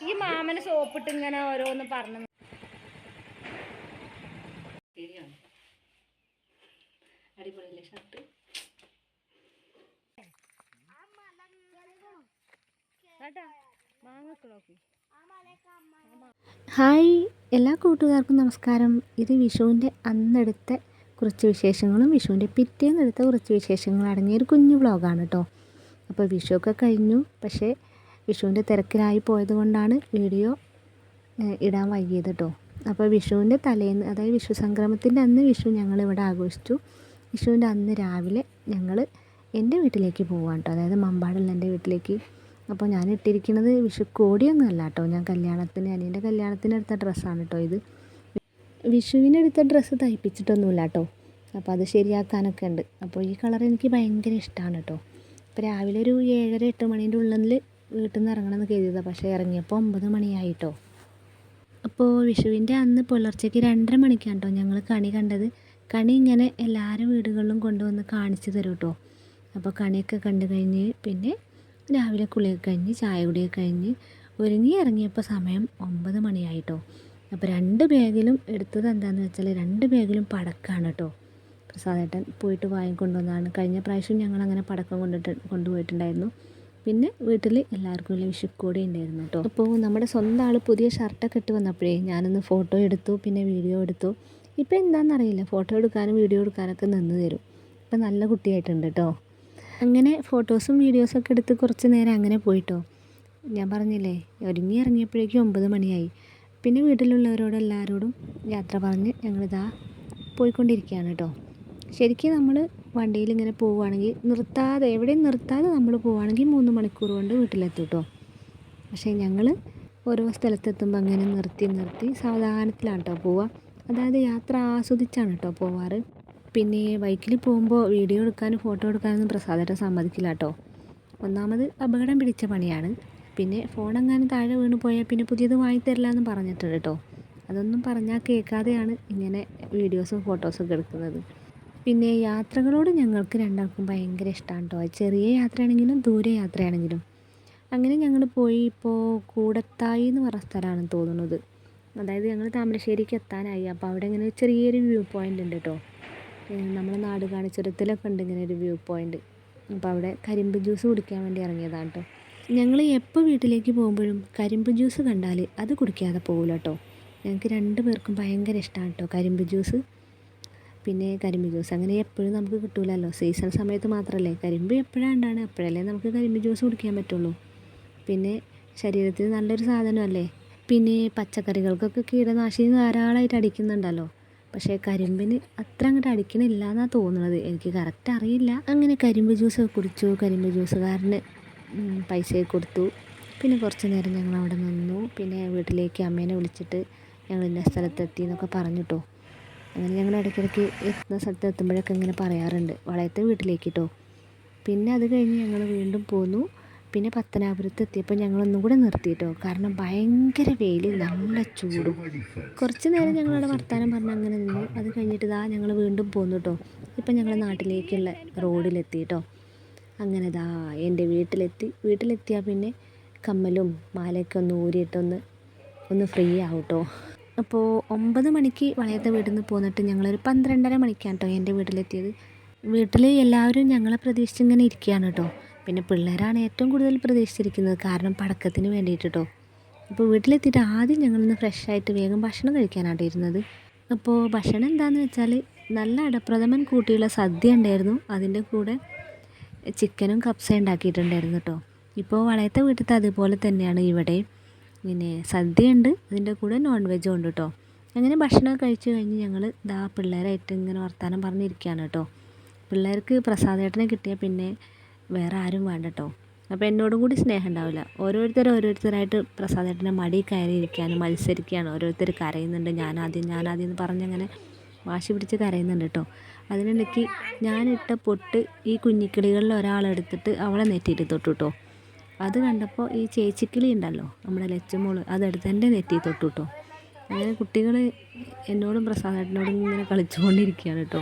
ഈ മാമന് സോപ്പിട്ട് ഇങ്ങനെ ഓരോന്ന് പറഞ്ഞു. അടിപൊളിയല്ലേ ഷർട്ട്? ഹായ്, എല്ലാ കൂട്ടുകാർക്കും നമസ്കാരം. ഇത് വിഷുവിൻ്റെ അന്നെടുത്ത കുറച്ച് വിശേഷങ്ങളും വിഷുവിൻ്റെ പിറ്റേന്നെടുത്ത കുറച്ച് വിശേഷങ്ങളും അടങ്ങിയൊരു കുഞ്ഞു വ്ളോഗാണ് കേട്ടോ. അപ്പോൾ വിഷുവൊക്കെ കഴിഞ്ഞു, പക്ഷേ വിഷുവിൻ്റെ തിരക്കിലായി പോയത് കൊണ്ടാണ് വീഡിയോ ഇടാൻ വൈകിയത് കേട്ടോ. അപ്പോൾ വിഷുവിൻ്റെ തലേന്ന്, അതായത് വിഷു സംക്രമത്തിൻ്റെ അന്ന് വിഷു ഞങ്ങളിവിടെ ആഘോഷിച്ചു. വിഷുവിൻ്റെ അന്ന് രാവിലെ ഞങ്ങൾ എൻ്റെ വീട്ടിലേക്ക് പോവാണ് കേട്ടോ, അതായത് മമ്പാടുള്ള എൻ്റെ വീട്ടിലേക്ക്. അപ്പോൾ ഞാൻ ഇട്ടിരിക്കുന്നത് വിഷുക്കോടിയൊന്നും അല്ല കേട്ടോ, ഞാൻ അനിയൻ്റെ കല്യാണത്തിന് എടുത്ത ഡ്രസ്സാണ് കേട്ടോ ഇത്. വിഷുവിനെടുത്ത ഡ്രസ്സ് തയ്പ്പിച്ചിട്ടൊന്നുമില്ല കേട്ടോ, അപ്പോൾ അത് ശരിയാക്കാനൊക്കെ ഉണ്ട്. അപ്പോൾ ഈ കളർ എനിക്ക് ഭയങ്കര ഇഷ്ടമാണ് കേട്ടോ. അപ്പോൾ രാവിലെ ഒരു 7:30-8 മണീൻ്റെ ഉള്ളിൽ വീട്ടിൽ നിന്ന് ഇറങ്ങണമെന്ന് കരുതിയതാണ്, പക്ഷേ ഇറങ്ങിയപ്പോൾ 9 മണിയായിട്ടോ. അപ്പോൾ വിഷുവിൻ്റെ അന്ന് പുലർച്ചയ്ക്ക് 2:30 മണിക്കാണ് കേട്ടോ ഞങ്ങൾ കണി കണ്ടത്. കണി ഇങ്ങനെ എല്ലാവരും വീടുകളിലും കൊണ്ടുവന്ന് കാണിച്ചു തരും കേട്ടോ. അപ്പോൾ കണിയൊക്കെ കണ്ടു കഴിഞ്ഞ് പിന്നെ രാവിലെ കുളിയൊക്കെ കഴിഞ്ഞ് ചായ കുടിയൊക്കെ കഴിഞ്ഞ് ഒരുങ്ങി ഇറങ്ങിയപ്പോൾ സമയം 9 മണിയായിട്ടോ. അപ്പോൾ 2 ബാഗിലും എടുത്തത് എന്താണെന്ന് വെച്ചാൽ 2 ബാഗിലും പടക്കമാണ് കേട്ടോ. പ്രസാദേട്ടൻ പോയിട്ട് വാങ്ങിക്കൊണ്ടുവന്നതാണ്. കഴിഞ്ഞ പ്രാവശ്യം ഞങ്ങളങ്ങനെ പടക്കം കൊണ്ടുപോയിട്ടുണ്ടായിരുന്നു. പിന്നെ വീട്ടിൽ എല്ലാവർക്കും വലിയ വിഷുക്കോടി ഉണ്ടായിരുന്നു കേട്ടോ. അപ്പോൾ നമ്മുടെ സ്വന്തം ആൾ പുതിയ ഷർട്ടൊക്കെ ഇട്ട് വന്നപ്പോഴേ ഞാനൊന്ന് ഫോട്ടോ എടുത്തു, പിന്നെ വീഡിയോ എടുത്തു. ഇപ്പോൾ എന്താണെന്നറിയില്ല, ഫോട്ടോ എടുക്കാനും വീഡിയോ എടുക്കാനൊക്കെ നിന്ന് തരും. ഇപ്പം നല്ല കുട്ടിയായിട്ടുണ്ട് കേട്ടോ. അങ്ങനെ ഫോട്ടോസും വീഡിയോസൊക്കെ എടുത്ത് കുറച്ച് നേരം അങ്ങനെ പോയിട്ടോ. ഞാൻ പറഞ്ഞില്ലേ, ഒരുങ്ങി ഇറങ്ങിയപ്പോഴേക്കും 9 മണിയായി. പിന്നെ വീട്ടിലുള്ളവരോട് എല്ലാവരോടും യാത്ര പറഞ്ഞ് ഞങ്ങളിതാ പോയിക്കൊണ്ടിരിക്കുകയാണ് കേട്ടോ. ശരിക്കും നമ്മൾ വണ്ടിയിൽ ഇങ്ങനെ പോവുകയാണെങ്കിൽ എവിടെയും നിർത്താതെ നമ്മൾ പോവുകയാണെങ്കിൽ 3 മണിക്കൂർ കൊണ്ട് വീട്ടിലെത്തും കേട്ടോ. പക്ഷേ ഞങ്ങൾ ഓരോ സ്ഥലത്തെത്തുമ്പോൾ അങ്ങനെ നിർത്തി സാവധാനത്തിലാണ് കേട്ടോ പോവുക. അതായത് യാത്ര ആസ്വദിച്ചാണ് കേട്ടോ പോവാറ്. പിന്നെ ബൈക്കിൽ പോകുമ്പോൾ വീഡിയോ എടുക്കാനും ഫോട്ടോ എടുക്കാനൊന്നും പ്രസാദേട്ടൻ സമ്മതിക്കില്ല കേട്ടോ. ഒന്നാമത് അപകടം പിടിച്ച പണിയാണ്. പിന്നെ ഫോണെങ്ങാനും താഴെ വീണ് പോയാൽ പിന്നെ പുതിയത് വാങ്ങിത്തരില്ല എന്ന് പറഞ്ഞിട്ടുണ്ട് കേട്ടോ. അതൊന്നും പറഞ്ഞാൽ കേൾക്കാതെയാണ് ഇങ്ങനെ വീഡിയോസും ഫോട്ടോസൊക്കെ എടുക്കുന്നത്. പിന്നെ യാത്രകളോട് ഞങ്ങൾക്ക് രണ്ടാൾക്കും ഭയങ്കര ഇഷ്ടമാണ് കേട്ടോ. ചെറിയ യാത്രയാണെങ്കിലും ദൂരെ യാത്രയാണെങ്കിലും. അങ്ങനെ ഞങ്ങൾ പോയി. ഇപ്പോൾ കൂടത്തായി എന്ന് പറഞ്ഞ സ്ഥലമാണെന്ന് തോന്നുന്നത്. അതായത് ഞങ്ങൾ താമരശ്ശേരിക്ക് എത്താനായി. അപ്പോൾ അവിടെ ഇങ്ങനെ ചെറിയൊരു വ്യൂ പോയിൻ്റ് ഉണ്ട് കേട്ടോ. നമ്മളെ നാടുകാണി ചുരത്തിലൊക്കെ ഉണ്ട് ഇങ്ങനെ ഒരു വ്യൂ പോയിൻ്റ്. അപ്പോൾ അവിടെ കരിമ്പ് ജ്യൂസ് കുടിക്കാൻ വേണ്ടി ഇറങ്ങിയതാണ് കേട്ടോ. ഞങ്ങൾ എപ്പോൾ വീട്ടിലേക്ക് പോകുമ്പോഴും കരിമ്പ് ജ്യൂസ് കണ്ടാൽ അത് കുടിക്കാതെ പോകില്ല കേട്ടോ. ഞങ്ങൾക്ക് 2 പേർക്കും ഭയങ്കര ഇഷ്ടമാണ് കേട്ടോ കരിമ്പ് ജ്യൂസ്. പിന്നെ കരിമ്പ് ജ്യൂസ് അങ്ങനെ എപ്പോഴും നമുക്ക് കിട്ടില്ലല്ലോ, സീസൺ സമയത്ത് മാത്രമല്ലേ. കരിമ്പ് എപ്പോഴാണ്ടാണ്, അപ്പോഴല്ലേ നമുക്ക് കരിമ്പ് ജ്യൂസ് കുടിക്കാൻ പറ്റുള്ളൂ. പിന്നെ ശരീരത്തിന് നല്ലൊരു സാധനമല്ലേ. പിന്നെ പച്ചക്കറികൾക്കൊക്കെ കീടനാശിനി ധാരാളമായിട്ട് അടിക്കുന്നുണ്ടല്ലോ. പക്ഷേ കരിമ്പിന് അത്ര അങ്ങോട്ട് അടിക്കണില്ല എന്നാണ് തോന്നുന്നത്, എനിക്ക് കറക്റ്റ് അറിയില്ല. അങ്ങനെ കരിമ്പ് ജ്യൂസ് കുടിച്ചു. കരിമ്പ് ജ്യൂസുകാരന് പൈസ കൊടുത്തു. പിന്നെ കുറച്ച് നേരം ഞങ്ങൾ അവിടെ നിന്നു. പിന്നെ വീട്ടിലേക്ക് അമ്മേനെ വിളിച്ചിട്ട് ഞങ്ങൾ ഇന്ന സ്ഥലത്തെത്തി എന്നൊക്കെ പറഞ്ഞിട്ടോ. അങ്ങനെ ഞങ്ങൾ ഇടയ്ക്കിടയ്ക്ക് എത്തുന്ന സ്ഥലത്ത് എത്തുമ്പോഴൊക്കെ ഇങ്ങനെ പറയാറുണ്ട്, വളയത്തെ വീട്ടിലേക്ക് കേട്ടോ. പിന്നെ അത് കഴിഞ്ഞ് ഞങ്ങൾ വീണ്ടും പോന്നു. പിന്നെ പത്തനാപുരത്ത് എത്തിയപ്പോൾ ഞങ്ങളൊന്നും കൂടെ നിർത്തിയിട്ടോ, കാരണം ഭയങ്കര വെയിൽ, നല്ല ചൂടും. കുറച്ച് നേരം ഞങ്ങളവിടെ വർത്താനം പറഞ്ഞ് അങ്ങനെ നിന്നു. അത് കഴിഞ്ഞിട്ട് ഞങ്ങൾ വീണ്ടും പോന്നു കേട്ടോ. ഇപ്പം ഞങ്ങൾ നാട്ടിലേക്കുള്ള റോഡിലെത്തി കേട്ടോ. അങ്ങനെ എൻ്റെ വീട്ടിലെത്തിയാൽ പിന്നെ കമ്മലും മാലയൊക്കെ ഒന്ന് ഊരിയിട്ടൊന്ന് ഫ്രീ ആവും കേട്ടോ. അപ്പോൾ 9 മണിക്ക് വളയത്തെ വീട്ടിൽ നിന്ന് പോന്നിട്ട് ഞങ്ങളൊരു 12:30 മണിക്കാണ് കേട്ടോ എൻ്റെ വീട്ടിലെത്തിയത്. വീട്ടിൽ എല്ലാവരും ഞങ്ങളെ പ്രതീക്ഷിച്ച് ഇങ്ങനെ ഇരിക്കുകയാണ് കേട്ടോ. പിന്നെ പിള്ളേരാണ് ഏറ്റവും കൂടുതൽ പ്രതീക്ഷിച്ചിരിക്കുന്നത്, കാരണം പടക്കത്തിന് വേണ്ടിയിട്ട് കേട്ടോ. അപ്പോൾ വീട്ടിലെത്തിയിട്ട് ആദ്യം ഞങ്ങളൊന്ന് ഫ്രഷായിട്ട് വേഗം ഭക്ഷണം കഴിക്കാനാണ് ഇരുന്നത്. അപ്പോൾ ഭക്ഷണം എന്താണെന്ന് വെച്ചാൽ നല്ല അടപ്രഥമൻ കൂട്ടിയുള്ള സദ്യ ഉണ്ടായിരുന്നു. അതിൻ്റെ കൂടെ ചിക്കനും കപ്സയും ഉണ്ടാക്കിയിട്ടുണ്ടായിരുന്നു കേട്ടോ. ഇപ്പോൾ വളയത്തെ വീട്ടിലത്തെ അതുപോലെ തന്നെയാണ് ഇവിടെ. ഇങ്ങനെ സദ്യ ഉണ്ട്, അതിൻ്റെ കൂടെ നോൺ വെജും ഉണ്ട് കേട്ടോ. അങ്ങനെ ഭക്ഷണം കഴിച്ച് കഴിഞ്ഞ് ഞങ്ങൾ പിള്ളേരായിട്ട് ഇങ്ങനെ വർത്താനം പറഞ്ഞിരിക്കുകയാണ് കേട്ടോ. പിള്ളേർക്ക് പ്രസാദേട്ടനെ കിട്ടിയാൽ പിന്നെ വേറെ ആരും വേണ്ട കേട്ടോ. അപ്പോൾ എന്നോടും കൂടി സ്നേഹം ഉണ്ടാവില്ല. ഓരോരുത്തരായിട്ട് പ്രസാദേട്ടനെ മടി കയറിയിരിക്കുകയാണ്, മത്സരിക്കുകയാണ്. ഓരോരുത്തർ കരയുന്നുണ്ട്, ഞാനാദ്യം എന്ന് പറഞ്ഞങ്ങനെ വാശി പിടിച്ച് കരയുന്നുണ്ട് കേട്ടോ. അതിനിടയ്ക്ക് ഞാനിട്ട പൊട്ട് ഈ കുഞ്ഞിക്കിളികളിൽ ഒരാളെടുത്തിട്ട് അവളെ നെറ്റിയിട്ട് തൊട്ടു കേട്ടോ. അത് കണ്ടപ്പോൾ ഈ ചേച്ചിക്കിളി ഉണ്ടല്ലോ, നമ്മുടെ ലച്ചുമോള്, അതെടുത്ത് എൻ്റെ നെറ്റി തൊട്ടു കേട്ടോ. അങ്ങനെ കുട്ടികൾ എന്നോടും പ്രസാദേട്ടനോടും ഇങ്ങനെ കളിച്ചുകൊണ്ടിരിക്കുകയാണ് കേട്ടോ.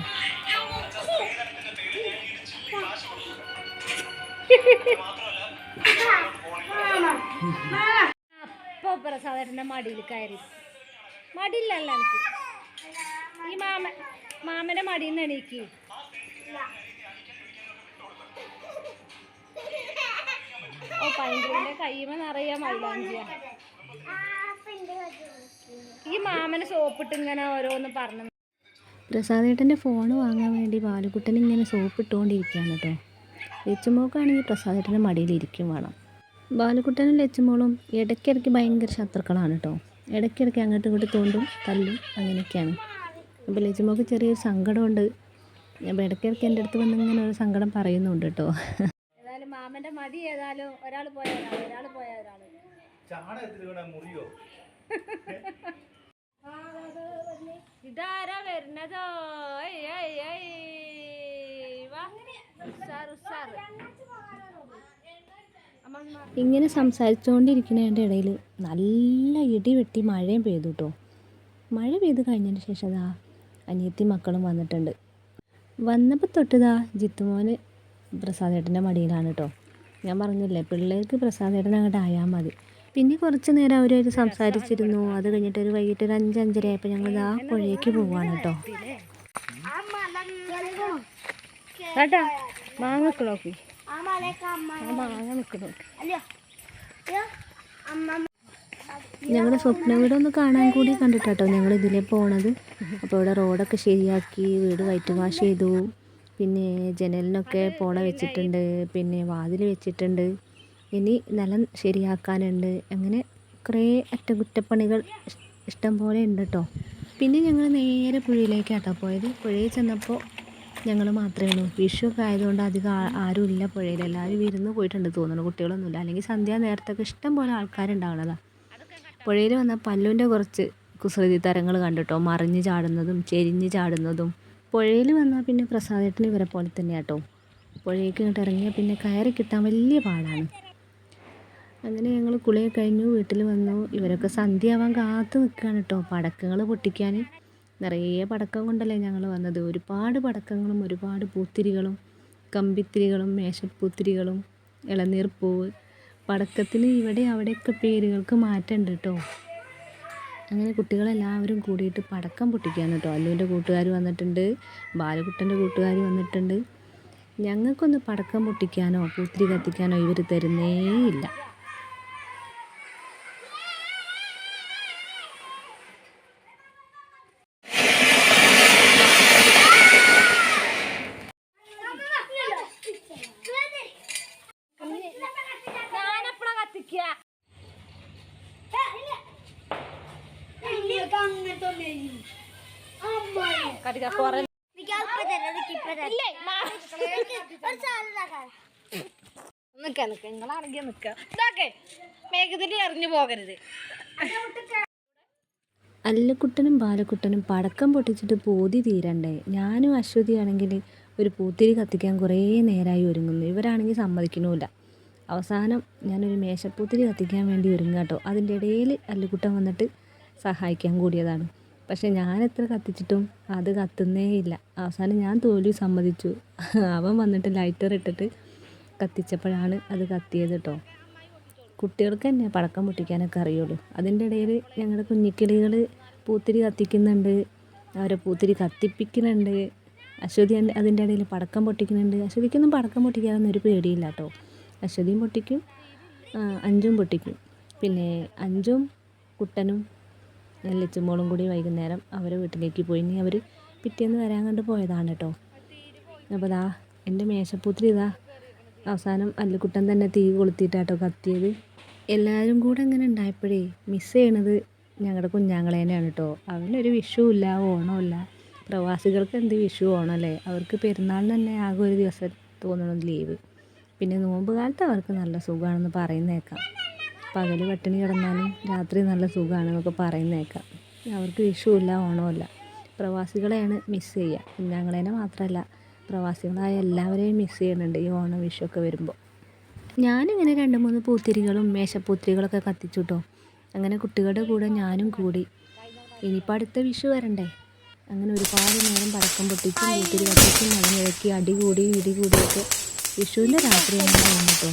അപ്പൊ പ്രസാദേട്ടൻ്റെ മടിയിൽ കയറി. മടിയില്ലല്ല എനിക്ക്. ഈ മാമന്റെ മടിയിൽ നിന്ന് എണീക്ക്. ഓ പൈങ്കിളിന്റെ കയ്യുമ നിറയെ മൈലാഞ്ചിയ. ഈ മാമന് സോപ്പിട്ട് ഇങ്ങനെ ഓരോന്ന് പറഞ്ഞു. പ്രസാദേട്ടൻ്റെ ഫോൺ വാങ്ങാൻ വേണ്ടി ബാലുക്കുട്ടൻ ഇങ്ങനെ സോപ്പ് ഇട്ടുകൊണ്ടിരിക്കുകയാണ് കേട്ടോ. ലച്ചുമോക്കാണെങ്കിൽ പ്രസാദേട്ടൻ്റെ മടിയിലിരിക്കും വേണം. ബാലുക്കുട്ടനും ലച്ചുമോളും ഇടയ്ക്കിടയ്ക്ക് ഭയങ്കര ശത്രുക്കളാണ് കേട്ടോ. ഇടയ്ക്കിടയ്ക്ക് അങ്ങോട്ടും ഇങ്ങോട്ടും തോണ്ടും തല്ലും അങ്ങനെയൊക്കെയാണ്. അപ്പോൾ ലച്ചുമോൾക്ക് ചെറിയൊരു സങ്കടമുണ്ട്. അപ്പോൾ ഇടയ്ക്കിടയ്ക്ക് എൻ്റെ അടുത്ത് വന്ന് ഇങ്ങനെ ഒരു സങ്കടം പറയുന്നുണ്ട് കേട്ടോ. ഏതായാലും മാമന്റെ മടി ഏതായാലും ഒരാൾ പോയ ഒരാൾ പോയ ഒരാൾ. ഇതാരാ വരുന്നതോ? ഇങ്ങനെ സംസാരിച്ചുകൊണ്ടിരിക്കുന്നതിൻ്റെ ഇടയിൽ നല്ല ഇടി വെട്ടി മഴയും പെയ്തു കേട്ടോ. മഴ പെയ്ത് കഴിഞ്ഞതിന് ശേഷം അതാ അനിയത്തി മക്കളും വന്നിട്ടുണ്ട്. വന്നപ്പോൾ തൊട്ടതാ ജിത്തുമോന് പ്രസാദേട്ടൻ്റെ മടിയിലാണ് കേട്ടോ. ഞാൻ പറഞ്ഞില്ലേ പിള്ളേർക്ക് പ്രസാദേട്ടൻ അങ്ങോട്ട് ആയാൽ മതി. പിന്നെ കുറച്ച് നേരം അവരൊരു സംസാരിച്ചിരുന്നു. അത് കഴിഞ്ഞിട്ട് ഒരു വൈകിട്ട് ഒരു 5-5:30 ആയപ്പോൾ ഞങ്ങൾ ആ പുഴയ്ക്ക് പോവാണ് കേട്ടോ. കേട്ടാ മാങ്ങ നോക്കി മാങ്ങ നിൽക്കുന്നു. ഞങ്ങളുടെ സ്വപ്ന വീടൊന്ന് കാണാൻ കൂടി കണ്ടിട്ടോ ഞങ്ങൾ ഇതിലേ പോണത്. അപ്പോൾ ഇവിടെ റോഡൊക്കെ ശരിയാക്കി, വീട് വൈറ്റ് വാഷ് ചെയ്തു, പിന്നെ ജനലിനൊക്കെ പോള വെച്ചിട്ടുണ്ട്, പിന്നെ വാതിൽ വെച്ചിട്ടുണ്ട്, ഇനി നിലം ശരിയാക്കാനുണ്ട്. അങ്ങനെ കുറേ അറ്റകുറ്റപ്പണികൾ ഇഷ്ടം പോലെ ഉണ്ട് കേട്ടോ. പിന്നെ ഞങ്ങൾ നേരെ പുഴയിലേക്കാട്ടോ പോയത്. പുഴയിൽ ചെന്നപ്പോൾ ഞങ്ങൾ മാത്രമേ ഉള്ളൂ. വിഷുവൊക്കെ ആയതുകൊണ്ട് അധികം ആരും ഇല്ല പുഴയിൽ. എല്ലാവരും വിരുന്ന് പോയിട്ടുണ്ട് തോന്നുന്നു, കുട്ടികളൊന്നുമില്ല. അല്ലെങ്കിൽ സന്ധ്യാ നേരത്തൊക്കെ ഇഷ്ടം പോലെ ആൾക്കാരുണ്ടാവണതാണ്. പുഴയിൽ വന്ന പല്ലുവിൻ്റെ കുറച്ച് കുസൃതി തരങ്ങൾ കണ്ടിട്ടോ. മറിഞ്ഞ് ചാടുന്നതും ചെരിഞ്ഞ് ചാടുന്നതും. പുഴയിൽ വന്നാൽ പിന്നെ പ്രസാദേട്ടന് ഇവരെ പോലെ തന്നെ കേട്ടോ. പുഴയ്ക്ക് ഇങ്ങോട്ട് ഇറങ്ങിയാൽ പിന്നെ കയറി കിട്ടാൻ വലിയ പാടാണ്. അങ്ങനെ ഞങ്ങൾ കുളിയൊക്കെ കഴിഞ്ഞു വീട്ടിൽ വന്നു. ഇവരൊക്കെ സന്ധ്യയാവാൻ കാത്തു നിൽക്കുകയാണ് കേട്ടോ പടക്കങ്ങൾ പൊട്ടിക്കാൻ. നിറയെ പടക്കം കൊണ്ടല്ലേ ഞങ്ങൾ വന്നത്. ഒരുപാട് പടക്കങ്ങളും ഒരുപാട് പൂത്തിരികളും കമ്പിത്തിരികളും മേശപ്പൂത്തിരികളും ഇളനീർ പൂവ്. പടക്കത്തിന് ഇവിടെ അവിടെയൊക്കെ പേരുകൾക്ക് മാറ്റമുണ്ട് കേട്ടോ. അങ്ങനെ കുട്ടികളെല്ലാവരും കൂടിയിട്ട് പടക്കം പൊട്ടിക്കുകയാണ് കേട്ടോ. അല്ലുവിൻ്റെ കൂട്ടുകാർ വന്നിട്ടുണ്ട്, ബാലകുട്ടൻ്റെ കൂട്ടുകാർ വന്നിട്ടുണ്ട്. ഞങ്ങൾക്കൊന്ന് പടക്കം പൊട്ടിക്കാനോ പൂത്തിരി കത്തിക്കാനോ ഇവർ തരുന്നേയില്ല. നിങ്ങളാണെങ്കിൽ നിൽക്കേ മേഘത്തിൽ എറിഞ്ഞു പോകരുത്. അല്ലുക്കുട്ടനും ബാലക്കുട്ടനും പടക്കം പൊട്ടിച്ചിട്ട് പൂതി തീരണ്ടേ. ഞാനും അശ്വതിയാണെങ്കിൽ ഒരു പൂത്തിരി കത്തിക്കാൻ കുറേ നേരമായി ഒരുങ്ങുന്നു. ഇവരാണെങ്കിൽ സമ്മതിക്കണമില്ല. അവസാനം ഞാനൊരു മേശപ്പൂത്തിരി കത്തിക്കാൻ വേണ്ടി ഒരുങ്ങുക കേട്ടോ. അതിൻ്റെ ഇടയിൽ അല്ലുക്കുട്ടൻ വന്നിട്ട് സഹായിക്കാൻ കൂടിയതാണ്. പക്ഷെ ഞാൻ എത്ര കത്തിച്ചിട്ടും അത് കത്തുന്നേ ഇല്ല. അവസാനം ഞാൻ തോൽവി സമ്മതിച്ചു. അവൻ വന്നിട്ട് ലൈറ്റർ ഇട്ടിട്ട് കത്തിച്ചപ്പോഴാണ് അത് കത്തിയത് കേട്ടോ. കുട്ടികൾക്ക് തന്നെ പടക്കം പൊട്ടിക്കാനൊക്കെ അറിയുള്ളൂ. അതിൻ്റെ ഇടയിൽ ഞങ്ങളുടെ കുഞ്ഞിക്കിളികൾ പൂത്തിരി കത്തിക്കുന്നുണ്ട്, അവരെ പൂത്തിരി കത്തിപ്പിക്കുന്നുണ്ട്. അശ്വതി അതിൻ്റെ ഇടയിൽ പടക്കം പൊട്ടിക്കുന്നുണ്ട്. അശ്വതിക്കൊന്നും പടക്കം പൊട്ടിക്കാനൊന്നും ഒരു പേടിയില്ല കേട്ടോ. അശ്വതിയും പൊട്ടിക്കും, അഞ്ചും പൊട്ടിക്കും. പിന്നെ അഞ്ചും കുട്ടനും ലച്ചുമോളും കൂടി വൈകുന്നേരം അവരെ വീട്ടിലേക്ക് പോയി. ഇനി അവർ പിറ്റേന്ന് വരാൻ കണ്ട് പോയതാണ് കേട്ടോ. അപ്പോൾ ദാ എൻ്റെ മേശപ്പൂത്തിരി ഇതാ അവസാനം അല്ലുക്കുട്ടൻ തന്നെ തീ കൊളുത്തിയിട്ടാട്ടോ കത്തിയത്. എല്ലാവരും കൂടെ ഇങ്ങനെ ഉണ്ടായപ്പോഴേ മിസ് ചെയ്യണത് ഞങ്ങളുടെ കുഞ്ഞാങ്ങളേനെയാണ് കേട്ടോ. അവനൊരു വിഷുവില്ല ഓണമില്ല. പ്രവാസികൾക്ക് എന്ത് വിഷു ഓണമല്ലേ. അവർക്ക് പെരുന്നാളിന് തന്നെ ആകെ ഒരു ദിവസം തോന്നണം ലീവ്. പിന്നെ നോമ്പ് കാലത്ത് അവർക്ക് നല്ല സുഖമാണെന്ന് പറയുന്നേക്കാം. പകൽ പട്ടിണി കിടന്നാലും രാത്രി നല്ല സുഖമാണെന്നൊക്കെ പറയുന്നേക്കാം. അവർക്ക് വിഷുവില്ല ഓണമില്ല. പ്രവാസികളെയാണ് മിസ് ചെയ്യുക. കുഞ്ഞാങ്ങളേനെ മാത്രമല്ല പ്രവാസികളായ എല്ലാവരെയും മിസ് ചെയ്യുന്നുണ്ട് ഈ ഓണം വിഷുവൊക്കെ വരുമ്പോൾ. ഞാനിങ്ങനെ 2-3 പൂത്തിരികളും മേശപ്പൂത്തിരികളൊക്കെ കത്തിച്ചു കേട്ടോ. അങ്ങനെ കുട്ടികളുടെ കൂടെ ഞാനും കൂടി. ഇനിയിപ്പോൾ അടുത്ത വിഷു വരണ്ടേ. അങ്ങനെ ഒരുപാട് നേരം പടക്കം പൊട്ടിച്ചും പൂത്തിരി കത്തിച്ചും അതിനിടയ്ക്ക് അടികൂടി ഇടികൂടിയൊക്കെ വിഷുവിൻ്റെ രാത്രി അങ്ങനെ കേട്ടോ.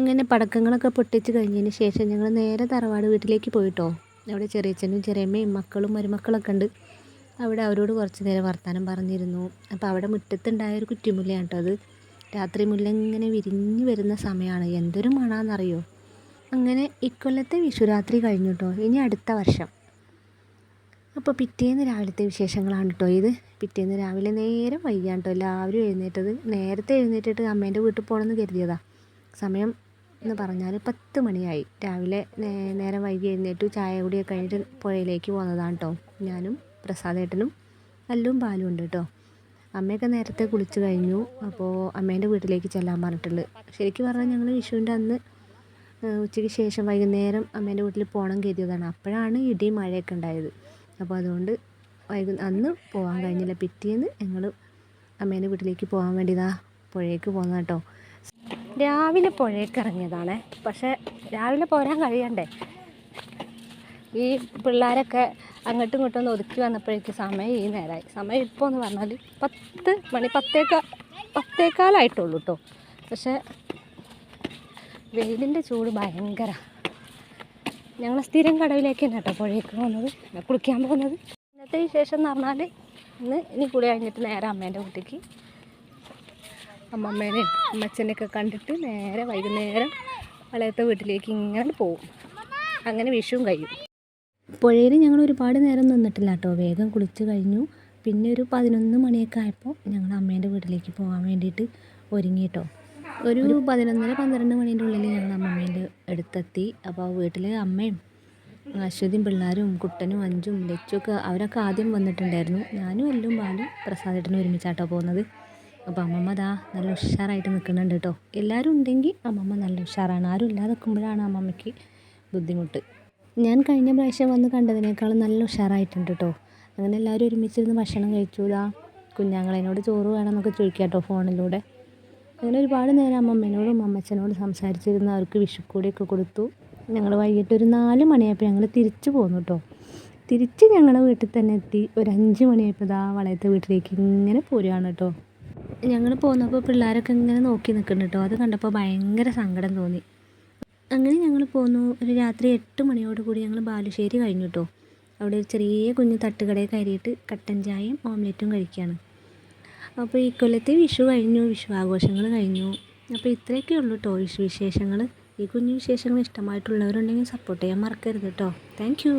അങ്ങനെ പടക്കങ്ങളൊക്കെ പൊട്ടിച്ച് കഴിഞ്ഞതിന് ശേഷം ഞങ്ങൾ നേരെ തറവാട് വീട്ടിലേക്ക് പോയിട്ടോ. അവിടെ ചെറിയച്ഛനും ചെറിയമ്മയും മക്കളും മരുമക്കളൊക്കെ ഉണ്ട്. അവിടെ അവരോട് കുറച്ച് നേരം വർത്തമാനം പറഞ്ഞിരുന്നു. അപ്പോൾ അവിടെ മുറ്റത്തുണ്ടായ ഒരു കുറ്റിമുല്ലയാണ് കേട്ടോ അത്. രാത്രി മുല്ല ഇങ്ങനെ വിരിഞ്ഞ് വരുന്ന സമയമാണ്. എന്തൊരു മണാന്നറിയോ. അങ്ങനെ ഇക്കൊല്ലത്തെ വിഷുരാത്രി കഴിഞ്ഞു കേട്ടോ. ഇനി അടുത്ത വർഷം. അപ്പോൾ പിറ്റേന്ന് രാവിലത്തെ വിശേഷങ്ങളാണ് കേട്ടോ ഇത്. പിറ്റേന്ന് രാവിലെ നേരം വൈകിയാണ് കേട്ടോ എല്ലാവരും എഴുന്നേറ്റത്. നേരത്തെ എഴുന്നേറ്റിട്ട് അമ്മേൻ്റെ വീട്ടിൽ പോകണമെന്ന് കരുതിയതാണ്. സമയം എന്ന് പറഞ്ഞാൽ 10 മണിയായി. രാവിലെ നേരം വൈകി എഴുന്നേറ്റു. ചായ കൂടിയൊക്കെ കഴിഞ്ഞിട്ട് പുഴയിലേക്ക് പോകുന്നതാണ് കേട്ടോ. ഞാനും പ്രസാദേട്ടനും അല്ലും പാലും ഉണ്ട് കേട്ടോ. അമ്മയൊക്കെ നേരത്തെ കുളിച്ച് കഴിഞ്ഞു. അപ്പോൾ അമ്മേൻ്റെ വീട്ടിലേക്ക് ചെല്ലാൻ പറഞ്ഞിട്ടുള്ളത്. ശരിക്കും പറഞ്ഞാൽ ഞങ്ങൾ വിഷുവിൻ്റെ അന്ന് ഉച്ചയ്ക്ക് ശേഷം വൈകുന്നേരം അമ്മേൻ്റെ വീട്ടിൽ പോകണം കരുതിയതാണ്. അപ്പോഴാണ് ഇടിയും മഴയൊക്കെ ഉണ്ടായത്. അപ്പോൾ അതുകൊണ്ട് അന്ന് പോകാൻ കഴിഞ്ഞില്ല. പിറ്റേന്ന് ഞങ്ങൾ അമ്മേൻ്റെ വീട്ടിലേക്ക് പോകാൻ വേണ്ടി പുഴയ്ക്ക് പോകുന്നത് കേട്ടോ. രാവിലെ പുഴയ്ക്ക് ഇറങ്ങിയതാണ്. പക്ഷേ രാവിലെ പോരാൻ കഴിയണ്ടേ. ഈ പിള്ളേരൊക്കെ അങ്ങോട്ടും ഇങ്ങോട്ടും ഒന്ന് ഒതുക്കി വന്നപ്പോഴേക്ക് സമയം ഈ നേരമായി. സമയം ഇപ്പോൾ എന്ന് പറഞ്ഞാൽ 10 മണി 10:15 കേട്ടോ. പക്ഷേ വെയിലിൻ്റെ ചൂട് ഭയങ്കര. ഞങ്ങൾ സ്ഥിരം കടവിലേക്ക് തന്നെ കേട്ടോ പുഴയ്ക്ക് പോകുന്നത്, കുളിക്കാൻ പോകുന്നത്. ഇന്നത്തെ വിശേഷം എന്ന് പറഞ്ഞാൽ ഇനി കുളി കഴിഞ്ഞിട്ട് നേരെ അമ്മേൻ്റെ വീട്ടിലേക്ക് അമ്മമ്മേനെയും അമ്മച്ചനെയൊക്കെ കണ്ടിട്ട് നേരെ വൈകുന്നേരം വളയത്തെ വീട്ടിലേക്ക് ഇങ്ങനെ പോവും. അങ്ങനെ വിഷുവും കഴിയും. പുഴയിൽ ഞങ്ങൾ ഒരുപാട് നേരം നിന്നിട്ടില്ല കേട്ടോ. വേഗം കുളിച്ച് കഴിഞ്ഞു. പിന്നെ ഒരു 11 മണിയൊക്കെ ആയപ്പോൾ ഞങ്ങൾ അമ്മേൻ്റെ വീട്ടിലേക്ക് പോകാൻ വേണ്ടിയിട്ട് ഒരുങ്ങി കേട്ടോ. ഒരു 11:30-12 മണീൻ്റെ ഉള്ളിൽ ഞങ്ങൾ അമ്മമ്മേൻ്റെ അടുത്തെത്തി. അപ്പോൾ വീട്ടിൽ അമ്മയും അശ്വതിയും പിള്ളേരും കുട്ടനും അഞ്ചും ലച്ചുമൊക്കെ അവരൊക്കെ ആദ്യം വന്നിട്ടുണ്ടായിരുന്നു. ഞാനും എല്ലും പാലും പ്രസാദേട്ടനും ഒരുമിച്ചാട്ടോ പോകുന്നത്. അപ്പോൾ അമ്മമ്മ നല്ല ഉഷാറായിട്ട് നിൽക്കുന്നുണ്ട് കേട്ടോ. എല്ലാവരും ഉണ്ടെങ്കിൽ അമ്മമ്മ നല്ല ഉഷാറാണ്. ആരും ഇല്ലാതെ നിൽക്കുമ്പോഴാണ് അമ്മമ്മയ്ക്ക് ബുദ്ധിമുട്ട്. ഞാൻ കഴിഞ്ഞ പ്രാവശ്യം വന്ന് കണ്ടതിനേക്കാളും നല്ല ഉഷാറായിട്ടുണ്ട് കേട്ടോ. അങ്ങനെ എല്ലാവരും ഒരുമിച്ചിരുന്ന് ഭക്ഷണം കഴിച്ചു. കുഞ്ഞാങ്ങളേനോട് ചോറ് വേണമെന്നൊക്കെ ചോദിക്കാം കേട്ടോ ഫോണിലൂടെ. അങ്ങനെ ഒരുപാട് നേരം അമ്മമ്മേനോടും അമ്മച്ചനോടും സംസാരിച്ചിരുന്ന് അവർക്ക് വിഷുക്കൂടിയൊക്കെ കൊടുത്തു. ഞങ്ങൾ വൈകിട്ട് ഒരു 4 മണിയായപ്പോൾ ഞങ്ങൾ തിരിച്ചു പോന്നു കേട്ടോ. തിരിച്ച് ഞങ്ങളുടെ വീട്ടിൽ തന്നെ എത്തി. ഒരു 5 മണിയായപ്പോൾ വളയത്തെ വീട്ടിലേക്ക് ഇങ്ങനെ പോരുകയാണ് കേട്ടോ. ഞങ്ങൾ പോന്നപ്പോൾ പിള്ളേരൊക്കെ ഇങ്ങനെ നോക്കി നിൽക്കുന്നുണ്ട് കേട്ടോ. അത് കണ്ടപ്പോൾ ഭയങ്കര സങ്കടം തോന്നി. അങ്ങനെ ഞങ്ങൾ പോന്നു. ഒരു രാത്രി 8 മണിയോടുകൂടി ഞങ്ങൾ ബാലുശ്ശേരി കഴിഞ്ഞു കേട്ടോ. അവിടെ ഒരു ചെറിയ കുഞ്ഞ് തട്ടുകടയിൽ കയറിയിട്ട് കട്ടൻ ചായയും ഓംലെറ്റും കഴിക്കുകയാണ്. അപ്പോൾ ഈ കൊല്ലത്തെ വിഷു കഴിഞ്ഞു, വിഷു ആഘോഷങ്ങൾ കഴിഞ്ഞു. അപ്പോൾ ഇത്രയൊക്കെ ഉള്ളൂ കേട്ടോ വിഷു വിശേഷങ്ങൾ. ഈ കുഞ്ഞു വിശേഷങ്ങൾ ഇഷ്ടമായിട്ടുള്ളവരുണ്ടെങ്കിൽ സപ്പോർട്ട് ചെയ്യാൻ മറക്കരുത് കേട്ടോ. Thank you.